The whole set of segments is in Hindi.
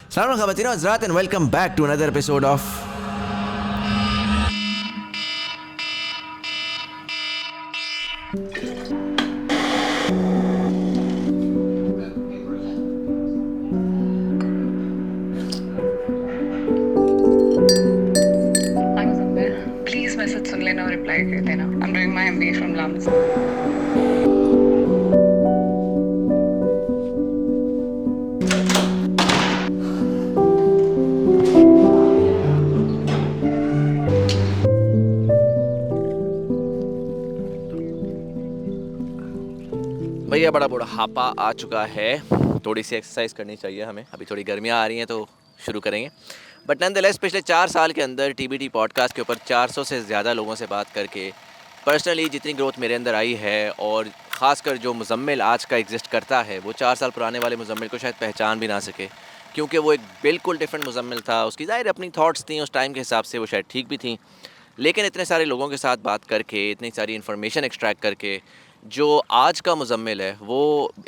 Assalamualaikum khawatiin Hazrat and welcome back to another episode of please message सुन लेना और रिप्लाई कर देना। I am doing my MBA from LUMS. भैया बड़ा बुढ़ापा आ चुका है, थोड़ी सी एक्सरसाइज करनी चाहिए हमें। अभी थोड़ी गर्मियाँ आ रही हैं तो शुरू करेंगे। बट नॉनदलेस पिछले 4 साल के अंदर टीबीटी पॉडकास्ट के ऊपर 400 से ज़्यादा लोगों से बात करके पर्सनली जितनी ग्रोथ मेरे अंदर आई है, और ख़ासकर जो मुज़म्मिल आज का एग्जिस्ट करता है वो 4 साल पुराने वाले मुज़म्मिल को शायद पहचान भी ना सके, क्योंकि वो एक बिल्कुल डिफरेंट मुज़म्मिल था। उसकी ज़ाहिर अपनी थॉट्स थी उस टाइम के हिसाब से, वो शायद ठीक भी थी, लेकिन इतने सारे लोगों के साथ बात करके, इतनी सारी इन्फॉर्मेशन एक्सट्रैक्ट करके जो आज का मुज़म्मिल है वो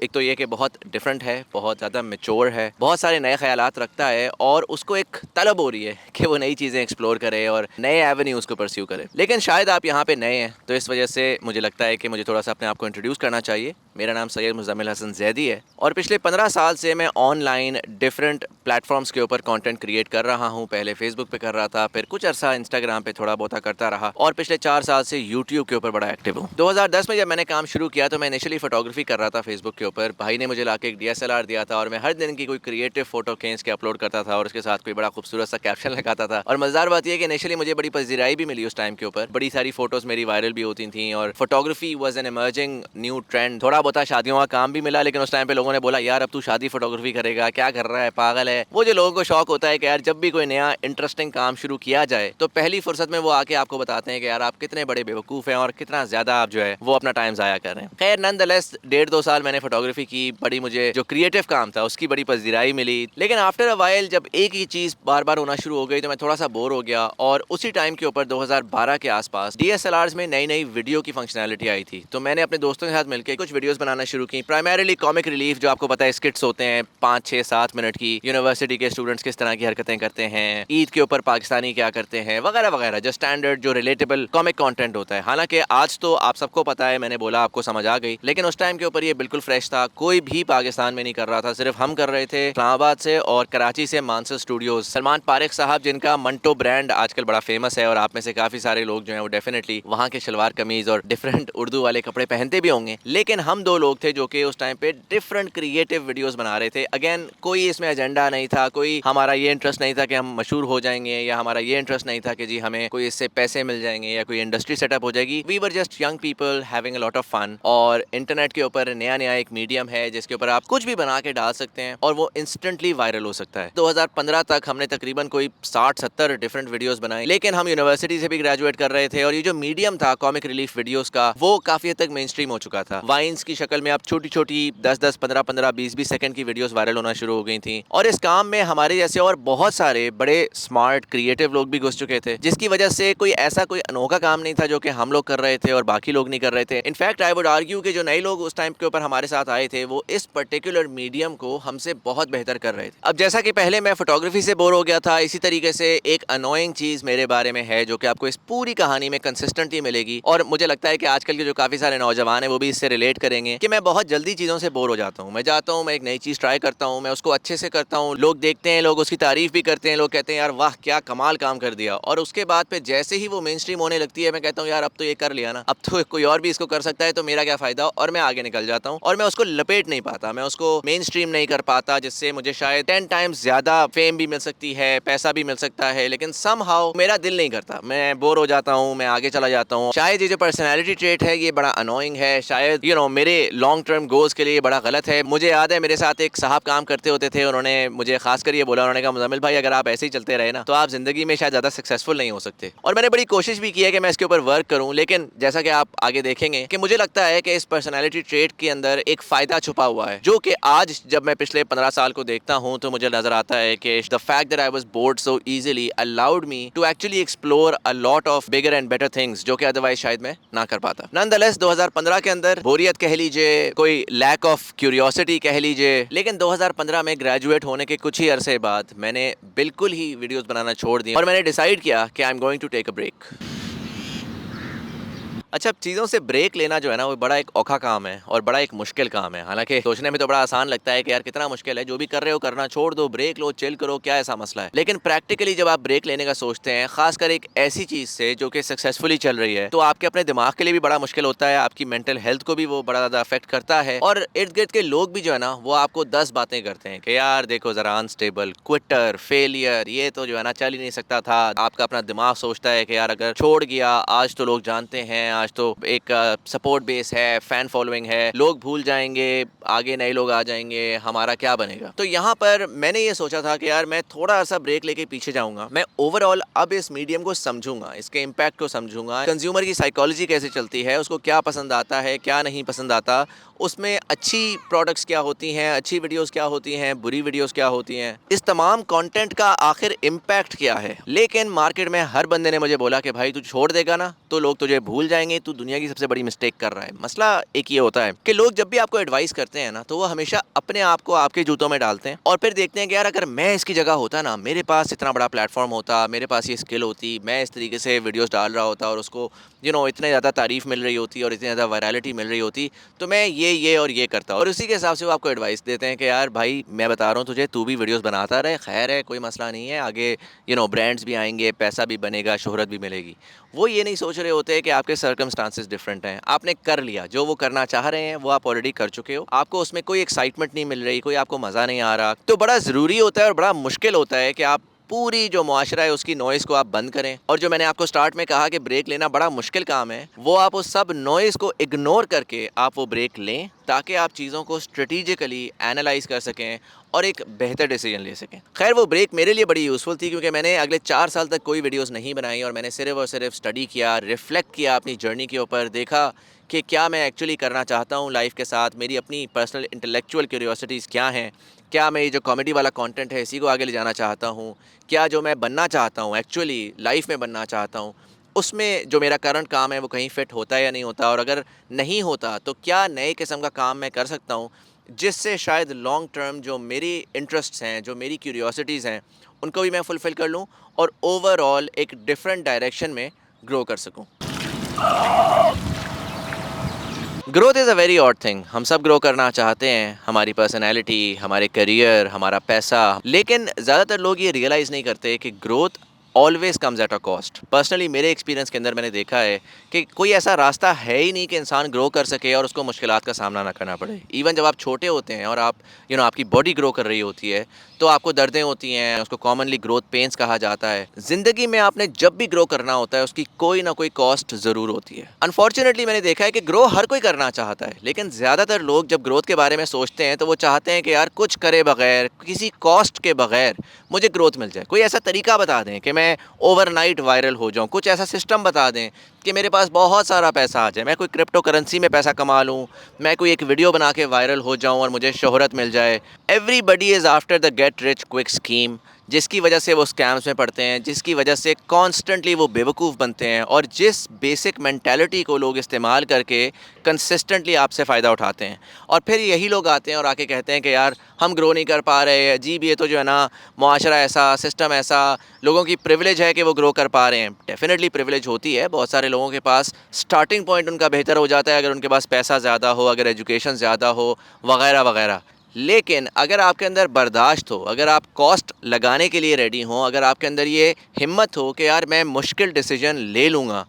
एक तो ये कि बहुत डिफरेंट है, बहुत ज़्यादा मैच्योर है, बहुत सारे नए ख़यालात रखता है, और उसको एक तलब हो रही है कि वो नई चीज़ें एक्सप्लोर करे और नए एवेन्यूज़ को परस्यू करे। लेकिन शायद आप यहाँ पे नए हैं तो इस वजह से मुझे लगता है कि मुझे थोड़ा सा अपने आप को इंट्रोड्यूस करना चाहिए। मेरा नाम सैयद मुज़म्मिल हसन ज़ैदी है और पिछले 15 साल से मैं ऑनलाइन डिफरेंट प्लेटफॉर्म्स के ऊपर कंटेंट क्रिएट कर रहा हूँ। पहले फेसबुक पे कर रहा था, फिर कुछ अर्सा इंस्टाग्राम पे थोड़ा बहुत करता रहा, और पिछले 4 साल से यूट्यूब के ऊपर बड़ा एक्टिव हूँ। 2010 में जब मैंने काम शुरू किया तो मैं इनिशियली फोटोग्राफी कर रहा था फेसबुक के ऊपर। भाई ने मुझे लाके एक DSLR दिया था और मैं हर दिन की कोई क्रिएटिव फोटो खींच के अपलोड करता था और उसके साथ कोई बड़ा खूबसूरत सा कैप्शन लगाता था। और मज़ेदार बात यह कि इनिशियली मुझे बड़ी पजीराई भी मिली उस टाइम के ऊपर, बड़ी सारी फोटोज मेरी वायरल भी होती थी, और photography was an emerging new trend. थोड़ा बहुत शादियों का काम भी मिला, लेकिन उस टाइम पे लोगों ने बोला यार अब तू शादी फोटोग्राफी करेगा, क्या कर रहा है, पागल है। वो जो लोगों को शौक होता है कि यार जब भी कोई नया इंटरेस्टिंग काम शुरू किया जाए तो पहली फुर्सत में वो आके आपको बताते हैं कि यार आप कितने बड़े बेवकूफ़ हैं और कितना ज़्यादा आप जो है वो अपना टाइम ज़ाया कर रहे हैं। खैर नॉनदलेस 1.5-2 साल मैंने फोटोग्राफी की, बड़ी मुझे जो क्रिएटिव काम था उसकी बड़ी पजीराई मिली, लेकिन आफ्टर अ वाइल जब एक ही चीज़ बार बार होना शुरू हो गई तो मैं थोड़ा सा बोर हो गया। और उसी टाइम के ऊपर 2012 के आसपास DSLRs में नई नई वीडियो की फंक्शनैलिटी आई थी, तो मैंने अपने दोस्तों के साथ मिलकर कुछ वीडियोस बनाना शुरू की। प्राइमरीली कॉमिक रिलीफ, जो आपको पता है स्किट्स होते हैं 5-6-7 मिनट की, यूनिवर्सिटी के स्टूडेंट्स किस तरह की हरकतें करते हैं, ईद के ऊपर पाकिस्तानी क्या करते हैं, वगैरह वगैरह, जो स्टैंडर्ड जो रिलेटेबल कॉमिक कंटेंट होता है। हालांकि आज तो आप सबको पता है, मैंने बोला आपको समझ आ गई, लेकिन उस टाइम के ऊपर ये बिल्कुल फ्रेश था। कोई भी पाकिस्तान में नहीं कर रहा था, सिर्फ हम कर रहे थे। इस्लामाबाद से और कराची से मानसर स्टूडियोज, सलमान पारिक साहब जिनका मंटो ब्रांड आजकल बड़ा फेमस है, और आप में से काफ़ी सारे लोग जो हैं वो डेफिनेटली वहाँ के शलवार कमीज और डिफरेंट उर्दू वाले कपड़े पहनते भी होंगे। लेकिन हम 2 लोग थे जो कि उस टाइम पे डिफरेंट क्रिएटिव वीडियोस बना रहे थे। अगेन कोई इसमें एजेंडा नहीं था, कोई हमारा ये इंटरेस्ट नहीं था कि हम मशहूर हो जाएंगे, या हमारा ये इंटरेस्ट नहीं था कि जी हमें कोई इससे पैसे मिल जाएंगे या कोई इंडस्ट्री सेटअप हो जाएगी। We were just young people having a lot of fun, और इंटरनेट के ऊपर नया नया एक मीडियम है जिसके ऊपर आप कुछ भी बना के डाल सकते हैं और वो इंस्टेंटली वायरल हो सकता है। 2015 तक हमने तकरीबन कोई 60-70 डिफरेंट वीडियोस बनाए, लेकिन हम यूनिवर्सिटी से भी ग्रेजुएट कर रहे थे, और ये जो मीडियम था कॉमिक रिलीफ वीडियोस का, वो काफी हद तक मेन स्ट्रीम हो चुका था। वाइन्स की शक्ल में आप छोटी छोटी 10-10, 15-15, 20-20 सेकंड की वीडियोस वायरल होना शुरू हो गई थी, और इस काम में हमारे जैसे और बहुत सारे बड़े स्मार्ट क्रिएटिव लोग भी घुस चुके थे, जिसकी वजह से कोई ऐसा कोई अनोखा काम नहीं था जो कि हम लोग कर रहे थे और बाकी लोग नहीं कर रहे थे। इनफैक्ट आई वुड आर्ग्यू कि जो नए लोग उस टाइम के ऊपर हमारे साथ आए थे वो इस पर्टिकुलर मीडियम को हमसे बहुत बेहतर कर रहे थे। अब जैसा कि पहले मैं फोटोग्राफी से बोर हो गया था, इसी तरीके से एक अनोइंग चीज मेरे बारे में है जो कि आपको इस पूरी कहानी में कंसिस्टेंटली मिलेगी, और मुझे लगता है कि आजकल के जो काफी सारे नौजवान हैं वो भी इससे रिलेट करेंगे कि मैं बहुत जल्दी चीजों से बोर हो जाता हूँ। मैं जाता हूँ, मैं एक नई चीज ट्राई करता हूँ, मैं उसको अच्छे से करता हूँ, लोग देखते हैं, लोग उसकी तारीफ भी करते हैं, लोग कहते हैं यार वाह क्या कमाल काम कर दिया, और उसके बाद फिर जैसे ही वो मेन स्ट्रीम होने लगती है मैं कहता हूँ यार अब तो ये कर लिया ना, अब तो कोई और भी इसको कर सकता है, तो मेरा क्या फायदा, और मैं आगे निकल जाता हूँ और मैं उसको लपेट नहीं पाता, मैं उसको मेन स्ट्रीम नहीं कर पाता, जिससे मुझे शायद 10 टाइम्स ज्यादा फेम भी मिल सकती है, पैसा भी मिल सकता है, लेकिन समहाउ मेरा दिल नहीं करता, मैं बोर हो जाता हूँ, मैं आगे चला जाता हूँ। शायद ये जो पर्सनैलिटी ट्रेट है ये बड़ा अनोइंग है, शायद मेरे लॉन्ग टर्म गोल्स के लिए बड़ा गलत है। मुझे याद है मेरे साथ एक साहब काम करते होते थे, उन्होंने मुझे खासकर ये बोला, उन्होंने कहा मुज़म्मिल भाई अगर आप ऐसे ही चलते रहे ना तो आप जिंदगी में शायद ज्यादा सक्सेसफुल नहीं हो सकते, और मैंने बड़ी कोशिश भी की है कि मैं इसके ऊपर वर्क करूं, लेकिन जैसा कि आप आगे देखेंगे कि मुझे लगता है कि इस पर्सनैलिटी ट्रेट के अंदर एक फायदा छुपा हुआ है, जो कि आज जब मैं पिछले 15 साल को देखता हूं तो मुझे नजर आता है कि the fact that I was bored so easily allowed me to actually explore a lot of bigger and better things, जो कि अदरवाइज शायद मैं ना कर पाता। नॉनदलेस 2015 के अंदर बोरियत कह लीजिए, कोई लैक ऑफ क्यूरियोसिटी कह लीजिए, लेकिन 2015 में ग्रेजुएट होने के कुछ ही अरसे बाद मैंने बिल्कुल ही वीडियोस बनाना छोड़ दिए और मैंने डिसाइड किया कि I am going to take a break. अच्छा, अब चीज़ों से ब्रेक लेना जो है ना वो बड़ा एक औखा काम है और बड़ा एक मुश्किल काम है। हालांकि सोचने में तो बड़ा आसान लगता है कि यार कितना मुश्किल है, जो भी कर रहे हो करना छोड़ दो, ब्रेक लो, चिल करो, क्या ऐसा मसला है। लेकिन प्रैक्टिकली जब आप ब्रेक लेने का सोचते हैं, खासकर एक ऐसी चीज़ से जो कि सक्सेसफुली चल रही है, तो आपके अपने दिमाग के लिए भी बड़ा मुश्किल होता है, आपकी मेंटल हेल्थ को भी वो बड़ा ज़्यादा अफेक्ट करता है और इर्द गिर्द के लोग भी जो है ना वो आपको 10 बातें करते हैं कि यार देखो ज़रा अनस्टेबल, क्विटर, फेलियर, ये तो जो है ना चल ही नहीं सकता था। आपका अपना दिमाग सोचता है कि यार अगर छोड़ गया, आज तो लोग जानते हैं, आज तो एक सपोर्ट बेस है, फैन फॉलोइंग है, लोग भूल जाएंगे, आगे नए लोग आ जाएंगे, हमारा क्या बनेगा। तो यहाँ पर मैंने ये सोचा था कि यार मैं थोड़ा सा ब्रेक लेके पीछे जाऊंगा, मैं ओवरऑल अब इस मीडियम को समझूंगा, इसके इम्पैक्ट को समझूंगा, कंज्यूमर की साइकोलॉजी कैसे चलती है, उसको क्या पसंद आता है, क्या नहीं पसंद आता, उसमें अच्छी प्रोडक्ट्स क्या होती हैं, अच्छी वीडियोस क्या होती हैं, बुरी वीडियोस क्या होती हैं, इस तमाम कंटेंट का आखिर इम्पैक्ट क्या है। लेकिन मार्केट में हर बंदे ने मुझे बोला कि भाई तू छोड़ देगा ना तो लोग तुझे भूल जाएंगे, तू दुनिया की सबसे बड़ी मिस्टेक कर रहा है। मसला एक ये होता है कि लोग जब भी आपको एडवाइस करते हैं ना तो वो हमेशा अपने आप को आपके जूतों में डालते हैं और फिर देखते हैं कि यार अगर मैं इसकी जगह होता ना, मेरे पास इतना बड़ा प्लेटफॉर्म होता, मेरे पास ये स्किल होती, मैं इस तरीके से वीडियोस डाल रहा होता और उसको इतने ज़्यादा तारीफ मिल रही होती और इतनी ज़्यादा वायरलिटी मिल रही होती, तो मैं ये और ये करता। और उसी के हिसाब से वो आपको एडवाइस देते हैं कि यार भाई मैं बता रहा हूँ तुझे, तू भी वीडियोस बनाता रहे, खैर है, कोई मसला नहीं है, आगे ब्रांड्स भी आएंगे, पैसा भी बनेगा, शोहरत भी मिलेगी। वो ये नहीं सोच रहे होते कि आपके सर्कमस्टांसेस डिफरेंट हैं, आपने कर लिया जो वो करना चाह रहे हैं, वो आप ऑलरेडी कर चुके हो, आपको उसमें कोई एक्साइटमेंट नहीं मिल रही, कोई आपको मज़ा नहीं आ रहा। तो बड़ा ज़रूरी होता है और बड़ा मुश्किल होता है कि आप पूरी जो मुआशरा है उसकी नॉइज़ को आप बंद करें। और जो मैंने आपको स्टार्ट में कहा कि ब्रेक लेना बड़ा मुश्किल काम है, वो आप उस सब नॉइज़ को इग्नोर करके आप वो ब्रेक लें ताकि आप चीज़ों को स्ट्रेटिजिकली एनालाइज कर सकें और एक बेहतर डिसीजन ले सकें। खैर वो ब्रेक मेरे लिए बड़ी यूज़फुल थी क्योंकि मैंने अगले 4 साल तक कोई वीडियोस नहीं बनाई और मैंने सिर्फ और सिर्फ स्टडी किया, रिफ्लेक्ट किया अपनी जर्नी के ऊपर, देखा कि क्या मैं एक्चुअली करना चाहता हूँ लाइफ के साथ, मेरी अपनी पर्सनल इंटेलेक्चुअल क्यूरियोसिटीज़ क्या हैं, क्या मैं ये जो कॉमेडी वाला कंटेंट है इसी को आगे ले जाना चाहता हूँ, क्या जो मैं बनना चाहता हूँ एक्चुअली लाइफ में बनना चाहता हूँ उसमें जो मेरा करंट काम है वो कहीं फिट होता है या नहीं होता, और अगर नहीं होता तो क्या नए किस्म का काम मैं कर सकता हूँ जिससे शायद लॉन्ग टर्म जो मेरी इंटरेस्ट्स हैं, जो मेरी क्यूरियोसिटीज़ हैं, उनको भी मैं फुलफ़िल कर लूँ और ओवरऑल एक डिफरेंट डायरेक्शन में ग्रो कर सकूँ। Growth is a very odd thing. हम सब ग्रो करना चाहते हैं, हमारी पर्सनैलिटी, हमारे करियर, हमारा पैसा, लेकिन ज़्यादातर लोग ये रियलाइज़ नहीं करते कि growth always comes at a cost. Personally मेरे एक्सपीरियंस के अंदर मैंने देखा है कि कोई ऐसा रास्ता है ही नहीं कि इंसान ग्रो कर सके और उसको मुश्किलात का सामना ना करना पड़े। इवन जब आप छोटे होते हैं और आप आपकी बॉडी ग्रो कर रही होती है तो आपको दर्दें होती हैं, उसको कॉमनली ग्रोथ पेन्स कहा जाता है। ज़िंदगी में आपने जब भी ग्रो करना होता है उसकी कोई ना कोई कॉस्ट ज़रूर होती है। अनफॉर्चुनेटली मैंने देखा है कि ग्रो हर कोई करना चाहता है, लेकिन ज़्यादातर लोग जब ग्रोथ के बारे में सोचते हैं तो वो चाहते हैं कि यार कुछ करे बगैर, किसी कॉस्ट के बगैर मुझे ग्रोथ मिल जाए। कोई ऐसा तरीका बता दें कि मैं ओवरनाइट वायरल हो जाऊं, कुछ ऐसा सिस्टम बता दें कि मेरे पास बहुत सारा पैसा आ जाए, मैं कोई क्रिप्टो करेंसी में पैसा कमा लूं, मैं कोई एक वीडियो बना के वायरल हो जाऊं और मुझे शोहरत मिल जाए। Everybody is after the get rich quick scheme, जिसकी वजह से वो स्कैम्स में पड़ते हैं, जिसकी वजह से कॉन्स्टेंटली वो बेवकूफ़ बनते हैं और जिस बेसिक मेंटालिटी को लोग इस्तेमाल करके कंसिस्टेंटली आपसे फ़ायदा उठाते हैं। और फिर यही लोग आते हैं और आके कहते हैं कि यार हम ग्रो नहीं कर पा रहे, अजीब, ये तो जो है ना मुआशरा ऐसा, सिस्टम ऐसा, लोगों की प्रिविलेज है कि वो ग्रो कर पा रहे हैं। डेफिनेटली प्रिविलेज होती है, बहुत सारे लोगों के पास स्टार्टिंग पॉइंट उनका बेहतर हो जाता है अगर उनके पास पैसा ज़्यादा हो, अगर एजुकेशन ज़्यादा हो, वगैरह वगैरह। लेकिन अगर आपके अंदर बर्दाश्त हो, अगर आप कॉस्ट लगाने के लिए रेडी हों, अगर आपके अंदर ये हिम्मत हो कि यार मैं मुश्किल डिसीजन ले लूँगा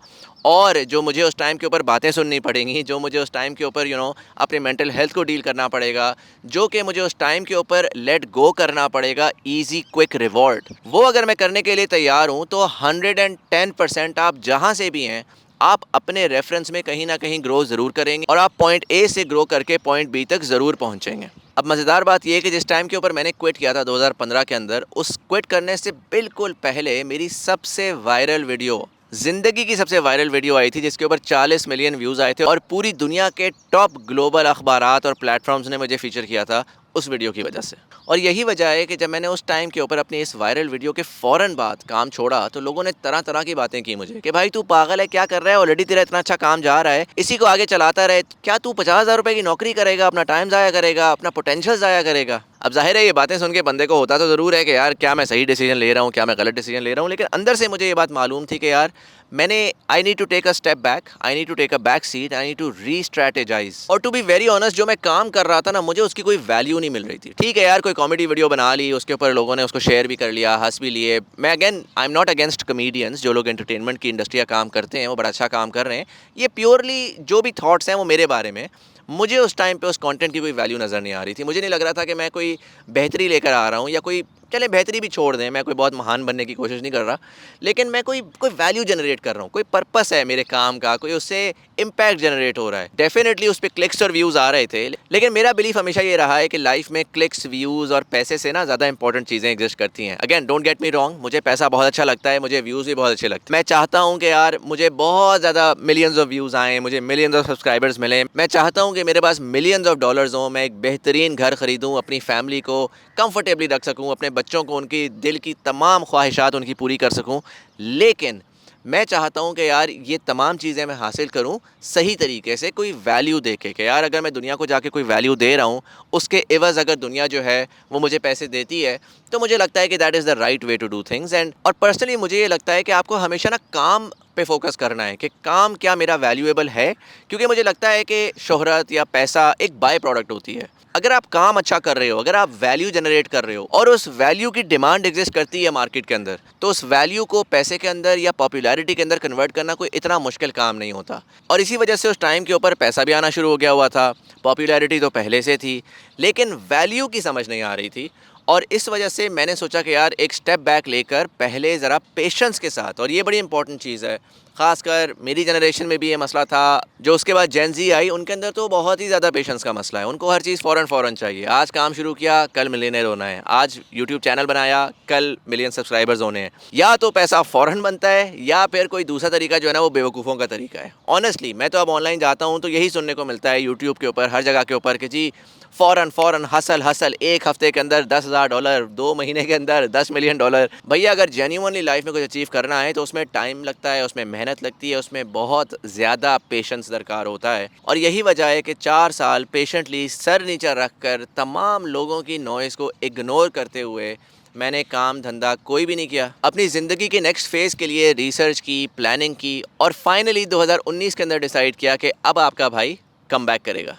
और जो मुझे उस टाइम के ऊपर बातें सुननी पड़ेंगी, जो मुझे उस टाइम के ऊपर अपने मेंटल हेल्थ को डील करना पड़ेगा, जो कि मुझे उस टाइम के ऊपर लेट गो करना पड़ेगा, ईजी क्विक रिवॉर्ड, वो अगर मैं करने के लिए तैयार हूँ तो 110% आप जहाँ से भी हैं आप अपने रेफरेंस में कहीं ना कहीं ग्रो ज़रूर करेंगे और आप पॉइंट ए से ग्रो करके पॉइंट बी तक ज़रूर पहुँचेंगे। अब मज़ेदार बात यह है कि जिस टाइम के ऊपर मैंने क्विट किया था 2015 के अंदर, उस क्विट करने से बिल्कुल पहले मेरी सबसे वायरल वीडियो, ज़िंदगी की सबसे वायरल वीडियो आई थी जिसके ऊपर 40 मिलियन व्यूज़ आए थे और पूरी दुनिया के टॉप ग्लोबल अखबारात और प्लेटफॉर्म्स ने मुझे फीचर किया था। उस वीडियो की वजह से। और यही वजह है कि जब मैंने उस टाइम के ऊपर अपनी इस वायरल वीडियो के फ़ौरन बाद काम छोड़ा, तो लोगों ने तरह-तरह की बातें की मुझे कि भाई तू पागल है, क्या कर रहा है? ऑलरेडी तेरा इतना अच्छा काम जा रहा है, इसी को आगे चलाता रहे। क्या तू 50,000 रुपए की नौकरी करेगा, अपना टाइम ज़ाया करेगा, अपना पोटेंशियल ज़ाया करेगा? अब ज़ाहिर है ये बातें सुन के बंदे को होता तो ज़रूर है कि यार क्या मैं सही डिसीजन ले रहा हूँ, क्या मैं गलत डिसीजन ले रहा हूँ, लेकिन अंदर से मुझे ये बात मालूम थी कि यार मैंने I need to take a step back, I need to take a back seat, I need to restrategize. और टू बी वेरी ऑनेस्ट, जो मैं काम कर रहा था ना, मुझे उसकी कोई वैल्यू नहीं मिल रही थी। ठीक है यार, कोई कॉमेडी वीडियो बना ली, उसके ऊपर लोगों ने उसको शेयर भी कर लिया, हंस भी लिए। मैं again I am not against comedians, जो लोग एंटरटेनमेंट की इंडस्ट्री का काम करते हैं वो बड़ा अच्छा काम कर रहे हैं। ये प्योरली जो भी थॉट्स हैं वो मेरे बारे में। मुझे उस टाइम पे उस कंटेंट की कोई वैल्यू नज़र नहीं आ रही थी। मुझे नहीं लग रहा था कि मैं कोई बेहतरी लेकर आ रहा हूँ, या कोई, चले बेहतरी भी छोड़ दें, मैं कोई बहुत महान बनने की कोशिश नहीं कर रहा, लेकिन मैं कोई कोई वैल्यू जनरेट कर रहा हूँ, कोई पर्पस है मेरे काम का, कोई उससे इम्पैक्ट जनरेट हो रहा है। डेफिनेटली उस पर क्लिक्स और व्यूज़ आ रहे थे, लेकिन मेरा बिलीफ हमेशा ये रहा है कि लाइफ में क्लिक्स, व्यूज़ और पैसे से ना ज़्यादा इंपॉर्टेंट चीज़ें एग्जिस्ट करती हैं। Again don't get me wrong, मुझे पैसा बहुत अच्छा लगता है, मुझे व्यूज़ भी बहुत अच्छे लगते हैं। मैं चाहता हूँ कि यार मुझे बहुत ज़्यादा मिलियंस ऑफ व्यूज़ आएँ, मुझे मिलियंस ऑफ सब्सक्राइबर्स मिलें। मैं चाहता हूँ कि मेरे पास मिलियंस ऑफ डॉलर्स हों, मैं एक बेहतरीन घर ख़रीदूँ, अपनी फैमिली को कंफर्टेबली रख सकूँ, अपने बच्चों को उनकी दिल की तमाम ख्वाहिशात उनकी पूरी कर सकूँ। लेकिन मैं चाहता हूँ कि यार ये तमाम चीज़ें मैं हासिल करूँ सही तरीके से, कोई वैल्यू दे के, कि यार अगर मैं दुनिया को जाके कोई वैल्यू दे रहा हूँ, उसके एवज़ अगर दुनिया जो है वो मुझे पैसे देती है, तो मुझे लगता है कि that is the right way to do things. And और पर्सनली मुझे ये लगता है कि आपको हमेशा ना काम पे फोकस करना है कि काम क्या मेरा वैल्यूएबल है, क्योंकि मुझे लगता है कि शोहरत या पैसा एक बाय प्रोडक्ट होती है। अगर आप काम अच्छा कर रहे हो, अगर आप वैल्यू जनरेट कर रहे हो और उस वैल्यू की डिमांड एग्जिस्ट करती है मार्केट के अंदर, तो उस वैल्यू को पैसे के अंदर या पॉपुलैरिटी के अंदर कन्वर्ट करना कोई इतना मुश्किल काम नहीं होता। और इसी वजह से उस टाइम के ऊपर पैसा भी आना शुरू हो गया हुआ था, पॉपुलैरिटी तो पहले से थी, लेकिन वैल्यू की समझ नहीं आ रही थी। और इस वजह से मैंने सोचा कि यार एक स्टेप बैक लेकर पहले ज़रा पेशेंस के साथ, और ये बड़ी इंपॉर्टेंट चीज़ है, ख़ासकर मेरी जनरेशन में भी ये मसला था, जो उसके बाद जेन ज़ी आई उनके अंदर तो बहुत ही ज़्यादा पेशेंस का मसला है। उनको हर चीज़ फ़ौरन चाहिए। आज काम शुरू किया, कल मिलियनेयर होना है। आज यूट्यूब चैनल बनाया, कल मिलियन सब्सक्राइबर्स होने हैं। या तो पैसा फ़ौरन बनता है, या फिर कोई दूसरा तरीका जो है ना वो बेवकूफ़ों का तरीका है। ऑनेस्टली मैं तो अब ऑनलाइन जाता हूँ तो यही सुनने को मिलता है यूट्यूब के ऊपर, हर जगह के ऊपर, कि जी फ़ौरन हसल, एक हफ्ते के अंदर $10,000, 2 महीने के अंदर $10 मिलियन। भैया अगर जेन्युइनली लाइफ में कुछ अचीव करना है तो उसमें टाइम लगता है, उसमें मेहनत लगती है, उसमें बहुत ज़्यादा पेशेंस दरकार होता है। और यही वजह है कि 4 साल पेशेंटली सर नीचे रख कर, तमाम लोगों की नॉइज़ को इग्नोर करते हुए, मैंने काम धंधा कोई भी नहीं किया। अपनी ज़िंदगी के नेक्स्ट फेज़ के लिए रिसर्च की, प्लानिंग की, और फाइनली 2019 के अंदर डिसाइड किया कि अब आपका भाई कम बैक करेगा।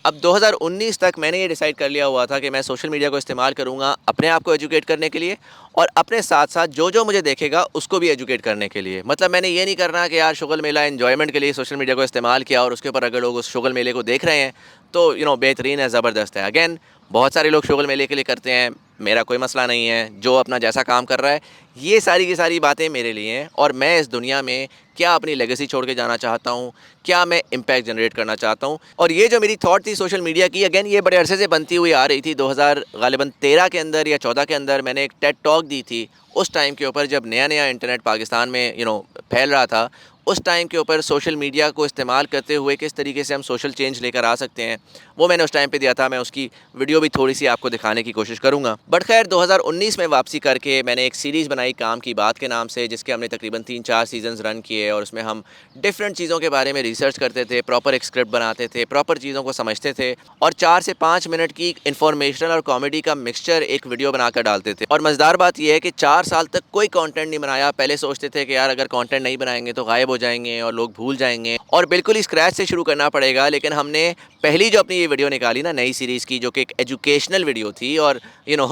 अब 2019 तक मैंने ये डिसाइड कर लिया हुआ था कि मैं सोशल मीडिया को इस्तेमाल करूँगा अपने आप को एजुकेट करने के लिए, और अपने साथ साथ जो मुझे देखेगा उसको भी एजुकेट करने के लिए। मतलब मैंने ये नहीं करना कि यार शुगल मेला एन्जॉयमेंट के लिए सोशल मीडिया को इस्तेमाल किया और उसके ऊपर अगर लोग उस शुगल मेले को देख रहे हैं तो बेहतरीन है, ज़बरदस्त है। अगेन बहुत सारे लोग शुगल मेले के लिए करते हैं, मेरा कोई मसला नहीं है। जो अपना जैसा काम कर रहा है, ये सारी की सारी बातें मेरे लिए हैं, और मैं इस दुनिया में क्या अपनी लेगेसी छोड़ के जाना चाहता हूँ, क्या मैं इम्पैक्ट जनरेट करना चाहता हूँ। और ये जो मेरी थॉट थी सोशल मीडिया की, अगेन ये बड़े अरसे से बनती हुई आ रही थी। 2013 के अंदर या 14 के अंदर मैंने एक टेड टॉक दी थी, उस टाइम के ऊपर जब नया इंटरनेट पाकिस्तान में फैल रहा था। उस टाइम के ऊपर सोशल मीडिया को इस्तेमाल करते हुए किस तरीके से हम सोशल चेंज लेकर आ सकते हैं, वो मैंने उस टाइम पे दिया था। मैं उसकी वीडियो भी थोड़ी सी आपको दिखाने की कोशिश करूँगा। बट खैर 2019 में वापसी करके मैंने एक सीरीज़ बनाई काम की बात के नाम से, जिसके हमने तकरीबन 3-4 सीजन्स रन किए, और उसमें हम डिफरेंट चीज़ों के बारे में रिसर्च करते थे, प्रॉपर एक स्क्रिप्ट बनाते थे, प्रॉपर चीज़ों को समझते थे, और 4 से 5 मिनट की इन्फॉर्मेशनल और कॉमेडी का मिक्सचर एक वीडियो बनाकर डालते थे। और मज़ेदार बात यह है कि 4 साल तक कोई कंटेंट नहीं बनाया। पहले सोचते थे कि यार अगर कंटेंट नहीं बनाएंगे तो गायब हो जाएंगे और लोग भूल जाएंगे और बिल्कुल ही स्क्रैच से शुरू करना पड़ेगा। लेकिन हमने पहली जो अपनी ये वीडियो निकाली ना नई सीरीज़ की, जो कि एक एजुकेशनल वीडियो थी, और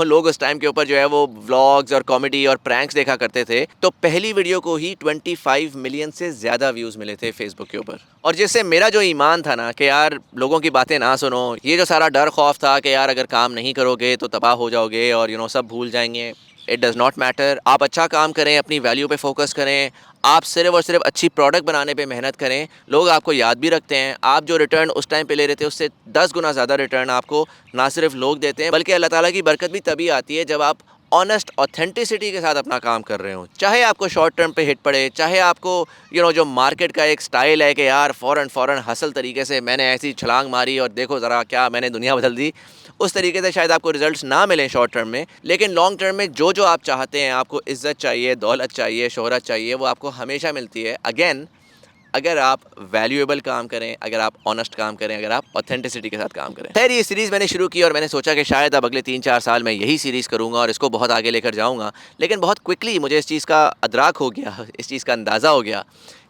लोग उस टाइम के ऊपर जो है वो व्लॉग्स और कॉमेडी और प्रैंक्स देखा करते थे, तो पहली वीडियो को ही 25 मिलियन से ज़्यादा व्यूज़ मिले थे फेसबुक के ऊपर। और जिससे मेरा जो ईमान था ना कि यार लोगों की बातें ना सुनो, ये जो सारा डर खौफ था कि यार अगर काम नहीं करोगे तो तबाह हो जाओगे और सब भूल जाएंगे, इट डज़ नॉट मैटर। आप अच्छा काम करें, अपनी वैल्यू पे फोकस करें, आप सिर्फ और सिर्फ अच्छी प्रोडक्ट बनाने पे मेहनत करें, लोग आपको याद भी रखते हैं। आप जो रिटर्न उस टाइम पे ले रहे थे उससे 10 गुना ज़्यादा रिटर्न आपको ना सिर्फ लोग देते हैं, बल्कि अल्लाह ताला की बरकत भी तभी आती है जब आप ऑनेस्ट ऑथेंटिसिटी के साथ अपना काम कर रहे हो, चाहे आपको शॉर्ट टर्म पे हिट पड़े, चाहे आपको जो मार्केट का एक स्टाइल है कि यार फ़ौरन हसल तरीके से मैंने ऐसी छलांग मारी और देखो ज़रा क्या मैंने दुनिया बदल दी, उस तरीके से शायद आपको रिजल्ट्स ना मिलें शॉर्ट टर्म में, लेकिन लॉन्ग टर्म में जो आप चाहते हैं, आपको इज़्ज़त चाहिए, दौलत चाहिए, शोहरत चाहिए, वो आपको हमेशा मिलती है। अगेन, अगर आप वैल्यूएबल काम करें, अगर आप ऑनेस्ट काम करें, अगर आप ऑथेंटिसिटी के साथ काम करें। खैर, ये सीरीज़ मैंने शुरू की और मैंने सोचा कि शायद अब अगले 3-4 साल मैं यही सीरीज़ करूँगा और इसको बहुत आगे लेकर जाऊँगा, लेकिन बहुत क्विकली मुझे इस चीज़ का अदराक हो गया, इस चीज़ का अंदाज़ा हो गया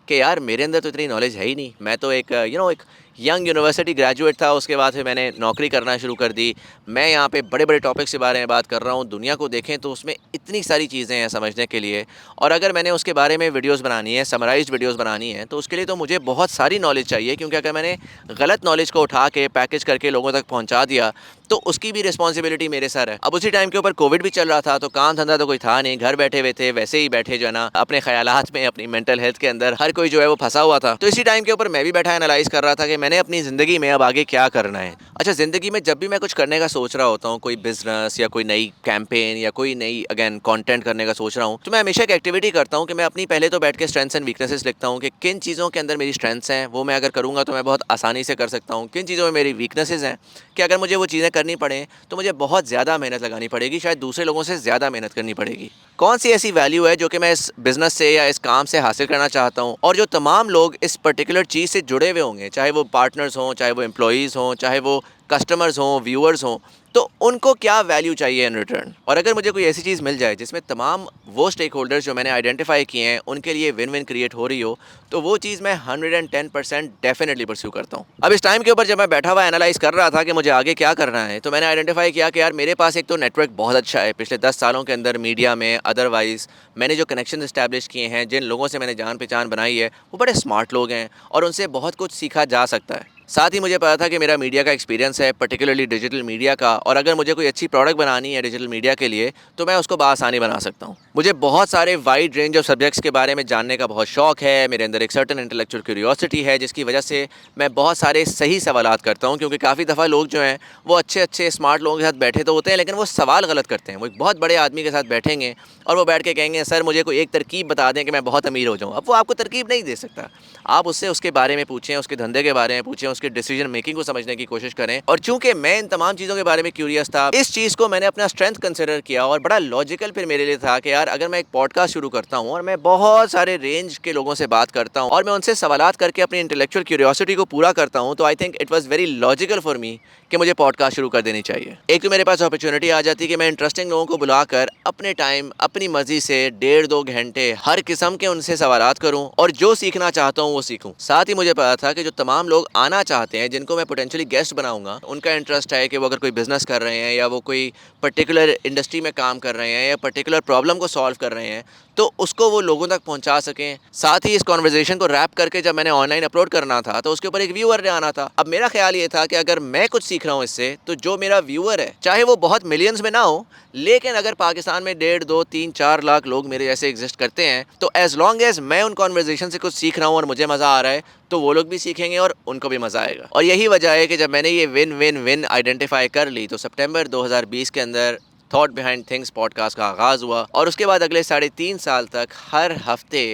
कि यार मेरे अंदर तो इतनी नॉलेज है ही नहीं। मैं तो एक एक यंग यूनिवर्सिटी ग्रेजुएट था, उसके बाद फिर मैंने नौकरी करना शुरू कर दी। मैं यहाँ पे बड़े-बड़े टॉपिक्स के बारे में बात कर रहा हूँ, दुनिया को देखें तो उसमें इतनी सारी चीज़ें हैं समझने के लिए, और अगर मैंने उसके बारे में वीडियोज़ बनानी है, समराइज़्ड वीडियोज़ बनानी है, तो उसके लिए तो मुझे बहुत सारी नॉलेज चाहिए, क्योंकि अगर मैंने गलत नॉलेज को उठा के पैकेज करके लोगों तक पहुँचा दिया, तो उसकी भी रिस्पॉन्सिबिलिटी मेरे सर है। अब उसी टाइम के ऊपर कोविड भी चल रहा था, तो काम धंधा तो कोई था नहीं, घर बैठे हुए थे, वैसे ही बैठे जो है ना अपने ख्यालात में, अपनी मेंटल हेल्थ के अंदर हर कोई जो है वो फंसा हुआ था। तो इसी टाइम के ऊपर मैं भी बैठा एनालाइज कर रहा था कि मैंने अपनी ज़िंदगी में अब आगे क्या करना है। अच्छा, ज़िंदगी में जब भी मैं कुछ करने का सोच रहा होता हूँ, कोई बिजनेस या कोई नई कैंपेन या कोई नई अगेन कंटेंट करने का सोच रहा हूँ, तो मैं हमेशा एक एक्टिविटी करता हूँ कि मैं अपनी पहले तो बैठ के स्ट्रेंथ्स एंड वीकनेसेस लिखता हूँ कि किन चीज़ों के अंदर मेरी स्ट्रेंथ्स हैं, वो मैं अगर करूँगा तो मैं बहुत आसानी से कर सकता हूँ, किन चीज़ों में मेरी वीकनेसेस हैं कि अगर मुझे वो चीज़ें करनी पड़ें तो मुझे बहुत ज़्यादा मेहनत लगानी पड़ेगी, शायद दूसरे लोगों से ज़्यादा मेहनत करनी पड़ेगी। कौन सी ऐसी वैल्यू है जो कि मैं इस बिज़नेस से या इस काम से हासिल करना चाहता हूँ, और जो तमाम लोग इस पर्टिकुलर चीज़ से जुड़े हुए होंगे, चाहे वो पार्टनर्स हों, चाहे वो एम्प्लॉयज़ हों, चाहे वो कस्टमर्स हों, व्यूअर्स हों, तो उनको क्या वैल्यू चाहिए इन रिटर्न। और अगर मुझे कोई ऐसी चीज़ मिल जाए जिसमें तमाम वो स्टेक होल्डर्स जो मैंने आइडेंटिफाई किए हैं उनके लिए विन विन क्रिएट हो रही हो, तो वो चीज़ मैं 110% डेफिनेटली परस्यू करता हूँ। अब इस टाइम के ऊपर जब मैं बैठा हुआ एनालाइज कर रहा था कि मुझे आगे क्या करना है, तो मैंने आइडेंटिफाई किया कि यार मेरे पास एक तो नेटवर्क बहुत अच्छा है, पिछले 10 सालों के अंदर मीडिया में, अदरवाइज़ मैंने जो कनेक्शन इस्टेब्लिश किए हैं, जिन लोगों से मैंने जान पहचान बनाई है, वो बड़े स्मार्ट लोग हैं और उनसे बहुत कुछ सीखा जा सकता है। साथ ही मुझे पता था कि मेरा मीडिया का एक्सपीरियंस है, पर्टिकुलरली डिजिटल मीडिया का, और अगर मुझे कोई अच्छी प्रोडक्ट बनानी है डिजिटल मीडिया के लिए, तो मैं उसको बआसानी बना सकता हूँ। मुझे बहुत सारे वाइड रेंज ऑफ सब्जेक्ट्स के बारे में जानने का बहुत शौक है, मेरे अंदर एक सर्टेन इंटेलेक्चुअल क्यूरियोसिटी है, जिसकी वजह से मैं बहुत सारे सही सवालात करता हूँ, क्योंकि काफ़ी दफ़ा लोग जो हैं वो अच्छे स्मार्ट लोगों के साथ बैठे तो होते हैं, लेकिन वो सवाल गलत करते हैं। वो एक बहुत बड़े आदमी के साथ बैठेंगे और वो बैठ के कहेंगे सर मुझे कोई एक तरकीब बता दें कि मैं बहुत अमीर हो जाऊँ। अब वो आपको तरकीब नहीं दे सकता, आप उससे उसके बारे में पूछें, उसके धंधे के बारे में पूछें, उसके डिसीजन मेकिंग को समझने की कोशिश करें। और चूंकि मैं इन तमाम चीज़ों के बारे में क्यूरियस था, इस चीज़ को मैंने अपना स्ट्रेंथ कंसिडर किया और बड़ा लॉजिकल फिर मेरे लिए था कि यार अगर मैं एक पॉडकास्ट शुरू करता हूँ और मैं बहुत सारे रेंज के लोगों से बात करता हूँ और मैं उनसे सवालात करके अपनी इंटेलेक्चुअल क्यूरियोसिटी को पूरा करता हूँ, तो I think it was very logical for me कि मुझे पॉडकास्ट शुरू कर देनी चाहिए। एक तो मेरे पास अपॉर्चुनिटी आ जाती कि मैं इंटरेस्टिंग लोगों को बुलाकर अपने टाइम, अपनी मर्जी से 1.5-2 घंटे हर किस्म के उनसे सवालात करूं और जो सीखना चाहता हूं वो सीखूं। साथ ही मुझे पता था कि जो तमाम लोग आना चाहते हैं, जिनको मैं पोटेंशियली गेस्ट बनाऊंगा, उनका इंटरेस्ट है कि वो अगर कोई बिजनेस कर रहे हैं या वो कोई पर्टिकुलर इंडस्ट्री में काम कर रहे हैं या पर्टिकुलर प्रॉब्लम को सॉल्व कर रहे हैं, तो उसको वो लोगों तक पहुंचा सकें। साथ ही इस कॉन्वर्जेशन को रैप करके जब मैंने ऑनलाइन अपलोड करना था, तो उसके ऊपर एक व्यूअर आना था। अब मेरा ख्याल ये था कि अगर मैं कुछ सीख रहा हूँ इससे, तो जो मेरा व्यूअर है, चाहे वो बहुत मिलियंस में ना हो, लेकिन अगर पाकिस्तान में 1.5, 2, 3, 4 लाख लोग मेरे जैसे एग्जिस्ट करते हैं, तो एज लॉन्ग एज मैं उन कॉन्वर्जेशन से कुछ सीख रहा हूँ और मुझे मज़ा आ रहा है, तो वो लोग भी सीखेंगे और उनको भी मज़ा आएगा। और यही वजह है कि जब मैंने ये विन विन विन आइडेंटिफाई कर ली, तो सितंबर 2020 के अंदर थॉट बिहाइंड थिंग्स पॉडकास्ट का आगाज़ हुआ और उसके बाद अगले 3.5 साल तक हर हफ्ते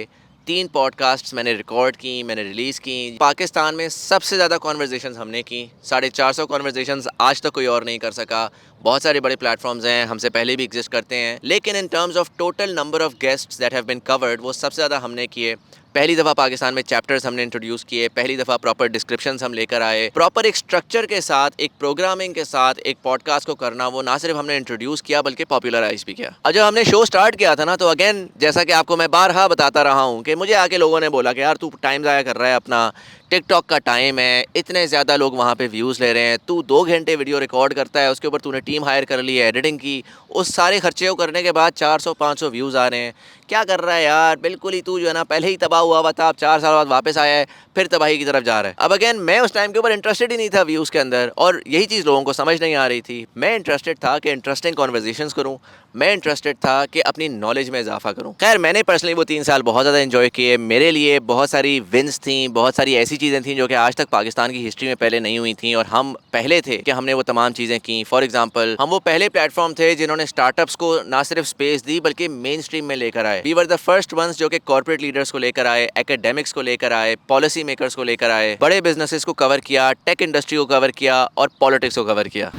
3 पॉडकास्ट्स मैंने रिकॉर्ड की, मैंने रिलीज़ की। पाकिस्तान में सबसे ज़्यादा कॉन्वर्जेशंस हमने की, 450 कॉन्वर्जेशंस आज तक कोई और नहीं कर सका। बहुत सारे बड़े प्लेटफॉर्म्स हैं, हमसे पहले भी एग्जिस्ट करते हैं, लेकिन in terms of total number of guests that have been covered, वो सबसे ज़्यादा हमने किए। पहली दफ़ा पाकिस्तान में चैप्टर्स हमने इंट्रोड्यूस किए, पहली दफ़ा प्रॉपर डिस्क्रिप्शंस हम लेकर आए, प्रॉपर एक स्ट्रक्चर के साथ, एक प्रोग्रामिंग के साथ एक पॉडकास्ट को करना, वो ना सिर्फ हमने इंट्रोड्यूस किया बल्कि पॉपुलराइज भी किया। और जब हमने शो स्टार्ट किया था ना, तो अगेन जैसा कि आपको मैं बारहा बताता रहा हूँ कि मुझे आके लोगों ने बोला कि यार तू टाइम ज़ाया कर रहा है अपना, टिकटॉक का टाइम है, इतने ज़्यादा लोग वहाँ पे व्यूज़ ले रहे हैं, तू 2 घंटे वीडियो रिकॉर्ड करता है, उसके ऊपर तूने टीम हायर कर ली है, एडिटिंग की, उस सारे खर्चे को करने के बाद 400-500 व्यूज़ आ रहे हैं, क्या कर रहा है यार, बिल्कुल ही तू जो है ना पहले ही तबाह हुआ हुआ था, अब 4 साल बाद वापस आया है, फिर तबाही की तरफ जा रहा है। अब अगेन मैं उस टाइम के ऊपर इंटरेस्टेड ही नहीं था व्यूज़ के अंदर, और यही चीज़ लोगों को समझ नहीं आ रही थी। मैं इंटरेस्टेड था कि इंटरेस्टिंग कॉन्वर्जेशंस करूँ, मैं इंटरेस्टेड था कि अपनी नॉलेज में इजाफा करूँ। खैर मैंने पर्सनली वो 3 साल बहुत ज़्यादा इन्जॉय किए, मेरे लिए बहुत सारी विन्स थी, बहुत सारी ऐसी चीज़ें थी जो कि आज तक पाकिस्तान की हिस्ट्री में पहले नहीं हुई थी, और हम पहले थे कि हमने वो तमाम चीज़ें की। फॉर एग्जांपल, हम वो पहले प्लेटफॉर्म थे जिन्होंने स्टार्टअप्स को ना सिर्फ स्पेस दी बल्कि मेन स्ट्रीम में लेकर आए। We were the first ones जो कि कॉर्पोरेट लीडर्स को लेकर आए, एकेडमिक्स को लेकर आए, पॉलिसी मेकर्स को लेकर आए, बड़े बिजनेसेस को कवर किया, टेक इंडस्ट्री को कवर किया और पॉलिटिक्स को कवर किया।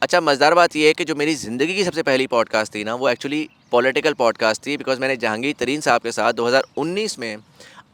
अच्छा, मज़ेदार बात यह है कि जो मेरी ज़िंदगी की सबसे पहली पॉडकास्ट थी ना, वो एक्चुअली पॉलिटिकल पॉडकास्ट थी, बिकॉज मैंने जहांगीर तरीन साहब के साथ 2019 में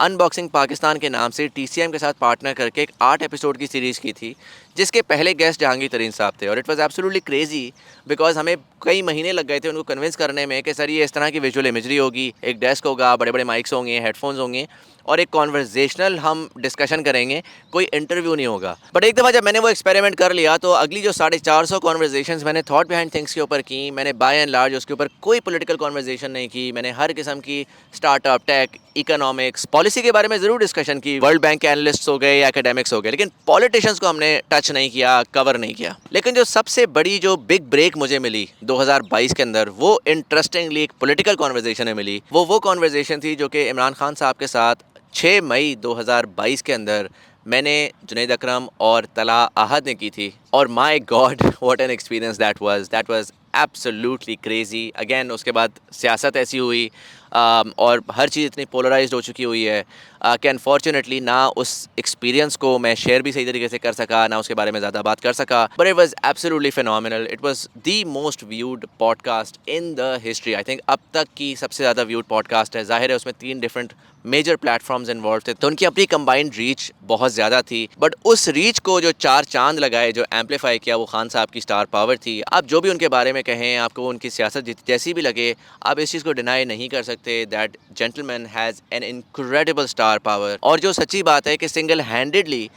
अनबॉक्सिंग पाकिस्तान के नाम से TCM के साथ पार्टनर करके एक 8 एपिसोड की सीरीज़ की थी, जिसके पहले गेस्ट जहांगीर तरीन साहब थे। और it was absolutely crazy, because हमें कई महीने लग गए थे उनको कन्विंस करने में कि सर ये इस तरह की विजुअल इमेजरी होगी, एक डेस्क होगा, बड़े बड़े माइक्स होंगे, हेडफोन्स होंगे और एक कॉन्वर्जेशनल हम डिस्कशन करेंगे, कोई इंटरव्यू नहीं होगा। बट एक दफ़ा जब मैंने वो एक्सपेरिमेंट कर लिया तो अगली जो 450 कॉन्वर्जेशंस मैंने थॉट बिहाइंड थिंग्स के ऊपर की, मैंने बाय एंड लार्ज उसके ऊपर कोई पॉलिटिकल कॉन्वर्जेशन नहीं की। मैंने हर किस्म की स्टार्टअप, टेक, इकोनॉमिक्स, पॉलिसी के बारे में ज़रूर डिस्कशन की, वर्ल्ड बैंक के एनालिस्ट्स हो गए या एकेडमिक्स हो गए, लेकिन पॉलिटिशियंस को हमने टच नहीं किया, कवर नहीं किया। लेकिन जो सबसे बड़ी जो बिग ब्रेक मुझे मिली 2022 के अंदर, वो इंटरेस्टिंगली एक पॉलिटिकल कॉन्वर्जेशन में मिली। वो कॉन्वर्जेशन थी जो कि इमरान खान साहब के साथ 6 मई 2022 के अंदर मैंने जुनैद अकरम और तला अहद ने की थी। और my God, what an experience that was absolutely crazy. Again उसके बाद सियासत ऐसी हुई और हर चीज़ इतनी पोलराइज्ड हो चुकी हुई है कि अनफॉर्चुनेटली ना उस एक्सपीरियंस को मैं शेयर भी सही तरीके से कर सका, ना उसके बारे में ज़्यादा बात कर सका। But it was absolutely phenomenal. It was the most viewed podcast in the history. I think अब तक की सबसे ज़्यादा व्यूड पॉडकास्ट है। जाहिर है उसमें 3 डिफरेंट मेजर प्लेटफॉर्म्स इन्वॉल्व थे, तो उनकी अपनी कंबाइंड रीच बहुत ज़्यादा थी। बट उस रीच को जो 4 चांद लगाए, जो एम्पलीफाई किया, वो खान साहब की स्टार पावर थी। आप जो भी उनके बारे में कहें, आपको उनकी सियासत जैसी भी लगे, आप इस चीज़ को डिनाई नहीं कर सकते that gentleman has an incredible star power. और जो सच्ची बात है कि सिंगल हैंडेडली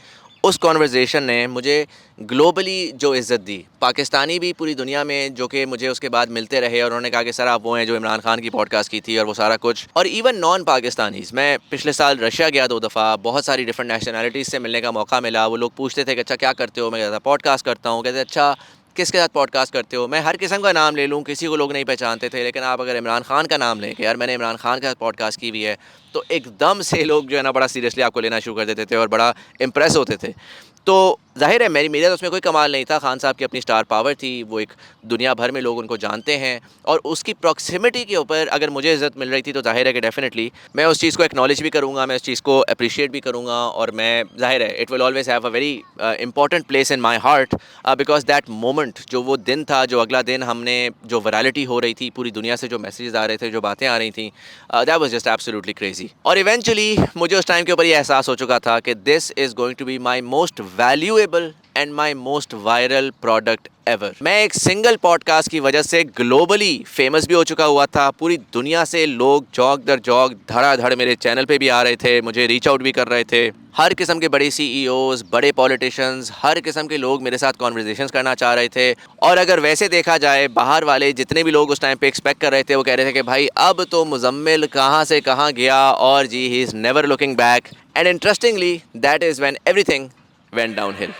उस कॉन्वर्जेशन ने मुझे ग्लोबली जो इज़्ज़त दी, पाकिस्तानी भी पूरी दुनिया में जो कि मुझे उसके बाद मिलते रहे और उन्होंने कहा कि सर आप वो हैं जो इमरान खान की पॉडकास्ट की थी और वो सारा कुछ। और इवन नॉन पाकिस्तानीज़, मैं पिछले साल रशिया गया 2 दफ़ा, बहुत सारी डिफरेंट नेशनैलिटीज़ से मिलने का मौका मिला। वो लोग पूछते थे कि अच्छा क्या करते हो, मैं कहता पॉडकास्ट करता हूँ। कहते अच्छा किसके साथ पॉडकास्ट करते हो। मैं हर किस्म का नाम ले लूँ, किसी को लोग नहीं पहचानते थे, लेकिन आप अगर इमरान खान का नाम लें कि यार मैंने इमरान खान के साथ पॉडकास्ट की हुई है, तो एकदम से लोग जो है ना बड़ा सीरियसली आपको लेना शुरू कर देते थे और बड़ा इम्प्रेस होते थे। तो ज़ाहिर है मेरा तो उसमें कोई कमाल नहीं था, खान साहब की अपनी स्टार पावर थी, वो एक दुनिया भर में लोग उनको जानते हैं और उसकी प्रॉक्सिमिटी के ऊपर अगर मुझे इज़्ज़त मिल रही थी तो ज़ाहिर है कि डेफिनेटली मैं उस चीज़ को एक्नॉलेज भी करूँगा, मैं उस चीज़ को अप्रिशिएट भी करूँगा। और मैं ज़ाहिर है it will always have a very important place in my heart, because that moment, जो वो दिन था, जो अगला दिन हमने जो वायरलिटी हो रही थी पूरी दुनिया से, जो मैसेजेस आ रहे थे, जो बातें आ रही थी, that was just absolutely crazy. और इवेंचुअली मुझे उस टाइम के ऊपर ये एहसास हो चुका था कि this is going to be my most valuable and my most viral product ever. मैं एक सिंगल पॉडकास्ट की वजह से ग्लोबली फेमस भी हो चुका हुआ था। पूरी दुनिया से लोग जॉग दर जॉग धड़ाधड़ मेरे चैनल पे भी आ रहे थे, मुझे रीच आउट भी कर रहे थे। हर किस्म के बड़े CEOs, बड़े पॉलिटिशियंस, हर किस्म के लोग मेरे साथ कॉन्वर्जेशंस करना चाह रहे थे। और अगर वैसे देखा जाए, बाहर वाले जितने भी लोग उस टाइम पे एक्सपेक्ट कर रहे थे, वो कह रहे थे कि भाई अब तो मुजम्मिल कहाँ से कहाँ गया और जी he is never looking back. And interestingly that is when everything went downhill.